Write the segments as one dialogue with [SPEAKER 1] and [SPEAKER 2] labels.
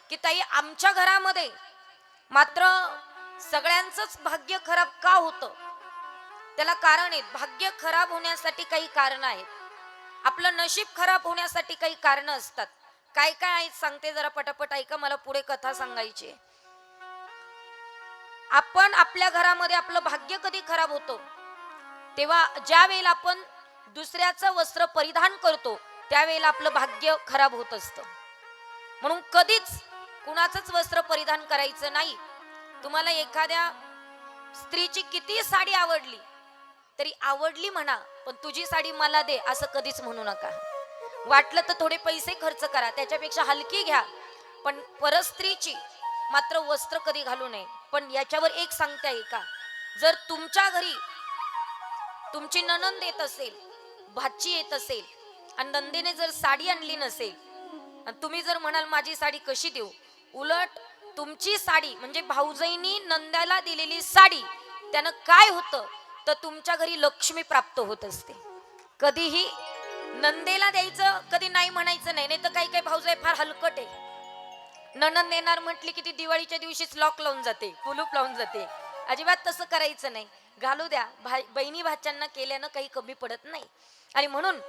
[SPEAKER 1] की ताई आमच्या घरामध्ये मात्र सगळ्यांचंच भाग्य खराब का होतं? त्याला कारण आहेत. भाग्य खराब होण्यासाठी काही कारण आहेत. आपलं नशीब खराब होण्यासाठी काही कारण असतात. काय काय आहेत सांगते, जरा पटापट ऐका, मला पुढे कथा सांगायची. आपण आपल्या घरामध्ये आपलं भाग्य कधी खराब होतं? तेव्हा ज्या वेळेला आपण दुसऱ्याचं वस्त्र परिधान करतो त्यावेळेला आपलं भाग्य खराब होत असतं. म्हणून कधीच कुणाचंच वस्त्र परिधान करायचं नाही. तुम्हाला एखाद्या स्त्रीची किती साडी आवडली तरी आवडली म्हणा, पण तुझी साडी मला दे असं कधीच म्हणू नका. वाटलं तर थोडे पैसे खर्च करा, त्याच्यापेक्षा हलकी घ्या, पण परस्त्रीची मात्र वस्त्र कधी घालू नये. पण याच्यावर एक सांगता येईल का, जर तुमच्या घरी तुमची नणंद येत असेल, भाची येत असेल आणि नंदेने जर साडी आणली नसेल आणि तुम्ही जर म्हणाल माझी साडी कशी देऊ, उलट तुमची साडी म्हणजे भाऊजाईनी नंद्याला दिलेली साडी त्यानं काय होतं तर तुमच्या घरी लक्ष्मी प्राप्त होत असते. कधीही नंदेला द्यायचं, कधी नाही म्हणायचं नाही. नाही तर काही काही भाऊजाई फार हलकट आहे. नणंद येणार म्हटली की ती दिवाळीच्या दिवशीच लॉक लावून जाते, कुलूप लावून जाते. अजिबात तसं करायचं नाही. घालू द्या. बहिणी भाच्यांना केल्यानं काही कमी पडत नाही. आणि म्हणून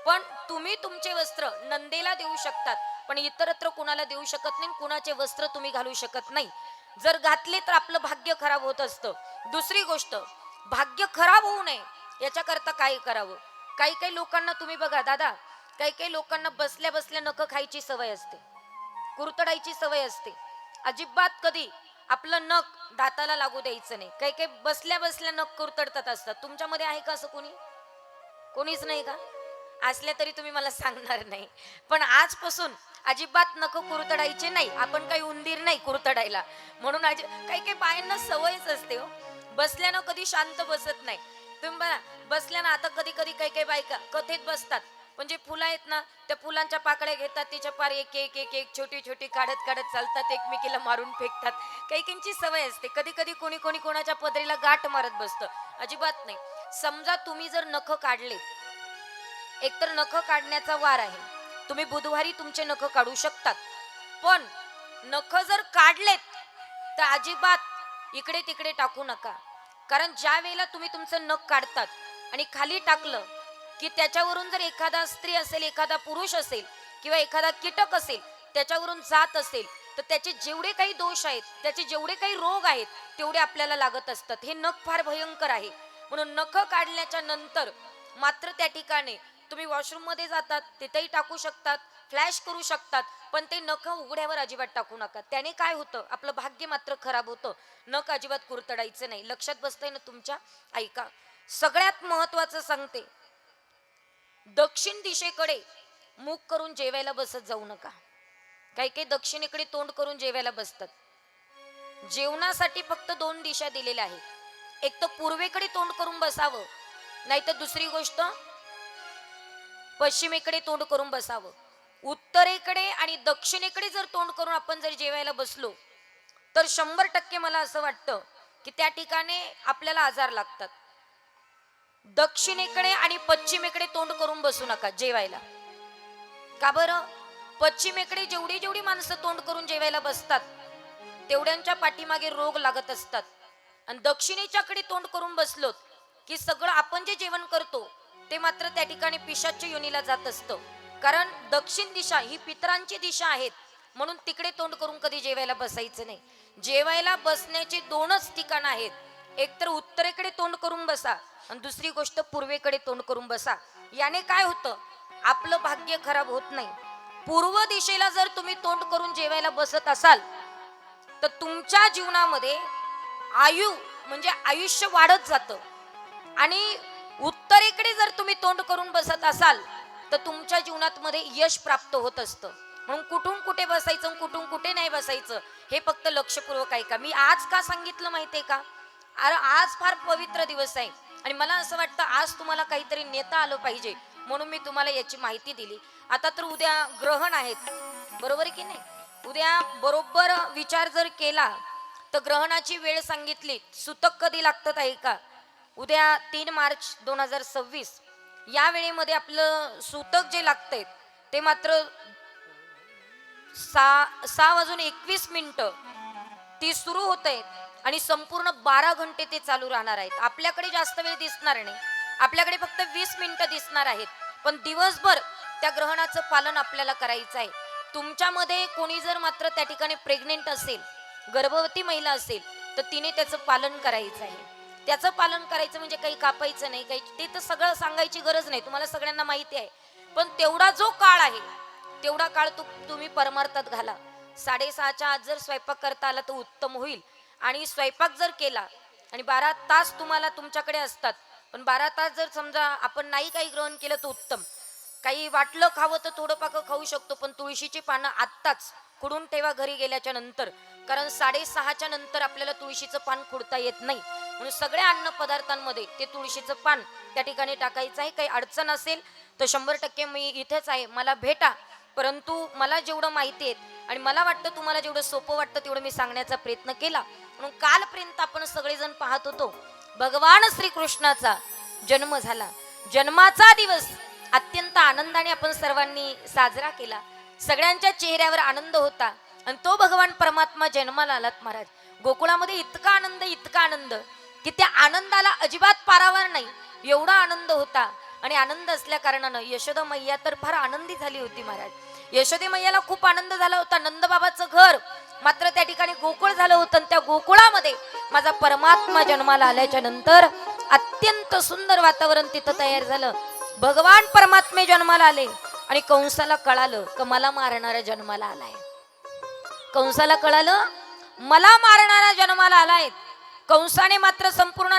[SPEAKER 1] पण तुम्ही तुमचे वस्त्र नंदेला देऊ शकतात, पण इतरत्र कुणाला देऊ शकत नाही. कुणाचे वस्त्र तुम्ही घालू शकत नाही. जर घातले तर आपलं भाग्य खराब होत असतं. दुसरी गोष्ट, भाग्य खराब होऊ नये याच्याकरता काय करावं? काही काही लोकांना तुम्ही बघा दादा, काही काही लोकांना बसल्या बसल्या नख खायची सवय असते, कुरतडायची सवय असते. अजिबात कधी आपलं नख दाताला लागू द्यायचं नाही. काही काही बसल्या बसल्या नख कुरतडतात असतात. तुमच्यामध्ये आहे का असं कोणी? कोणीच नाही का? असले तरी तुम्ही मला सांगणार नाही. पण आजपासून अजिबात नख कुरतडायचे नाही. आपण काही उंदीर नाही कुरतडायला. म्हणून काही काही बायांना सवयच असते हो, बसल्यानं कधी शांत बसत नाही. तुम्ही बघा, बसल्यानं आता कधी कधी काही काही बायका कथेत बसतात, म्हणजे फुलं आहेत ना, त्या फुलांच्या पाकळ्या घेतात, त्याच्या पार एक एक एक एक छोटी छोटी काढत काढत चालतात, एकमेकीला मारून फेकतात. काही काहींची सवय असते. कधी कधी कोणी कोणी कोणाच्या पदरीला गाठ मारत बसतं. अजिबात नाही. समजा तुम्ही जर नख काढले, एकतर नख काढण्याचा वार आहे, तुम्ही बुधवारी तुमचे नख काढू शकतात. पण नख जर काढलेत तर अजिबात इकडे तिकडे टाकू नका. कारण ज्या वेळेला तुम्ही तुमचं नख काढतात आणि खाली टाकलं की त्याच्यावरून जर एखादा स्त्री असेल, एखादा पुरुष असेल किंवा एखादा कीटक असेल त्याच्यावरून जात असेल तर त्याचे जेवढे काही दोष आहेत, त्याचे जेवढे काही रोग आहेत तेवढे आपल्याला लागत असतात. हे नख फार भयंकर आहे. म्हणून नख काढल्याच्या नंतर मात्र त्या ठिकाणी तुम्ही वॉशरूम मध्ये जातात तिथेही टाकू शकतात, फ्लॅश करू शकतात, पण ते नख उघड्यावर अजिबात टाकू नका. त्याने काय होतं, आपलं भाग्य मात्र खराब होतं. नख अजिबात कुरतडायचं नाही. लक्षात बसतंय ना तुमच्या? ऐका, सगळ्यात महत्वाचं सांगते, दक्षिण दिशेकडे मुख करून जेवायला बसत जाऊ नका. काही काही दक्षिणेकडे तोंड करून जेवायला बसतात. जेवणासाठी फक्त दोन दिशा दिलेल्या आहेत. एक तर पूर्वेकडे तोंड करून बसावं, नाहीतर दुसरी गोष्ट पश्चिमेकडे तोंड करून बसावं. उत्तरेकडे आणि दक्षिणेकडे जर तोंड करून आपण जर जेवायला बसलो तर 100% मला असं वाटतं की त्या ठिकाणी आपल्याला आजार लागतात. दक्षिणेकडे आणि पश्चिमेकडे तोंड करून बसू नका जेवायला. का बरं? पश्चिमेकडे जेवढी जेवढी माणसं तोंड करून जेवायला बसतात तेवढ्यांच्या पाठीमागे रोग लागत असतात. आणि दक्षिणेच्याकडे तोंड करून बसलो की सगळं आपण जे जेवण करतो ते मात्र त्या ठिकाणी पिशाच्या योनीला जात असतं. कारण दक्षिण दिशा ही पितरांची दिशा आहेत, म्हणून तिकडे तोंड करून कधी जेवायला बसायचं नाही. जेवायला बसण्याची दोनच ठिकाण आहेत. एक तर उत्तरेकडे तोंड करून बसा आणि दुसरी गोष्ट पूर्वेकडे तोंड करून बसा. याने काय होतं, आपलं भाग्य खराब होत नाही. पूर्व दिशेला जर तुम्ही तोंड करून जेवायला बसत असाल तर तुमच्या जीवनामध्ये आयु म्हणजे आयुष्य वाढत जातं. आणि उत्तरेकडे जर तुम्ही तोंड करून बसत असाल तर तुमच्या जीवनात मध्ये यश प्राप्त होत असतं. म्हणून कुठून कुठे बसायचं, कुठून कुठे नाही बसायचं हे फक्त लक्षपूर्वक ऐका. मी आज का सांगितलं माहितीये का? अरे आज फार पवित्र दिवस आहे आणि मला असं वाटतं आज तुम्हाला काहीतरी नेता आलं पाहिजे, म्हणून मी तुम्हाला याची माहिती दिली. आता तर उद्या ग्रहण आहेत, बरोबर आहे की नाही? उद्या बरोबर विचार जर केला तर ग्रहणाची वेळ सांगितली, सुतक कधी लागतात आहे का? उद्या 3 मार्च 2026 या वेळेमध्ये आपलं सुतक जे लागतंय ते मात्र 6:21 ती सुरू होत आहेत आणि संपूर्ण 12 घंटे ते चालू राहणार आहेत. आपल्याकडे जास्त वेळ दिसणार नाही, आपल्याकडे फक्त 20 मिनिटं दिसणार आहेत, पण दिवसभर त्या ग्रहणाचं पालन आपल्याला करायचं आहे. तुमच्यामध्ये कोणी जर मात्र त्या ठिकाणी प्रेग्नेंट असेल, गर्भवती महिला असेल, तर तिने त्याचं पालन करायचं आहे. त्याचं पालन करायचं म्हणजे काही कापायचं नाही, काही ते तर सगळं सांगायची गरज नाही, तुम्हाला सगळ्यांना माहिती आहे. पण तेवढा जो काळ आहे तेवढा काळ तुम्ही परमार्थात घाला. 6:30च्या आत जर स्वयंपाक करता आला तर उत्तम होईल. आणि स्वयंपाक जर केला आणि 12 तास तुम्हाला तुमच्याकडे असतात, पण 12 तास जर समजा आपण नाही काही ग्रहण केलं तर उत्तम. काही वाटलं खावं तर थोडं पाकं खाऊ शकतो, पण तुळशीची पानं आत्ताच खुडून ठेवा घरी गेल्याच्या नंतर, कारण 6:30च्या नंतर आपल्याला तुळशीचं पान खुडता येत नाही. म्हणून सगळ्या अन्न पदार्थांमध्ये ते तुळशीचं पान त्या ठिकाणी टाकायचं आहे. काही अडचण असेल तर 100% मी इथेच आहे, मला भेटा. परंतु मला जेवढं माहिती आहे आणि मला वाटतं तुम्हाला जेवढं सोपं वाटतं तेवढं मी सांगण्याचा प्रयत्न केला. म्हणून कालपर्यंत आपण सगळेजण पाहत होतो भगवान श्रीकृष्णाचा जन्म झाला. जन्माचा दिवस अत्यंत आनंदाने आपण सर्वांनी साजरा केला. सगळ्यांच्या चेहऱ्यावर आनंद होता आणि तो भगवान परमात्मा जन्माला आलात महाराज. गोकुळामध्ये इतका आनंद की त्या आनंदाला अजिबात पारावर नाही, एवढा आनंद होता. आणि आनंद असल्या कारणानं यशोदा मैया तर फार आनंदी झाली होती महाराज. यशोदे मैयाला खूप आनंद झाला होता. नंदबाबाचं घर मात्र त्या ठिकाणी गोकुळ झालं होतं आणि त्या गोकुळामध्ये माझा परमात्मा जन्माला आल्याच्या नंतर अत्यंत सुंदर वातावरण तिथं तयार झालं. भगवान परमात्मे जन्माला आले आणि कंसाला कळालं की मला मारणारा जन्माला आलाय. कंसाला कळालं मला मारणारा जन्माला आलाय. कंसाने मात्र संपूर्ण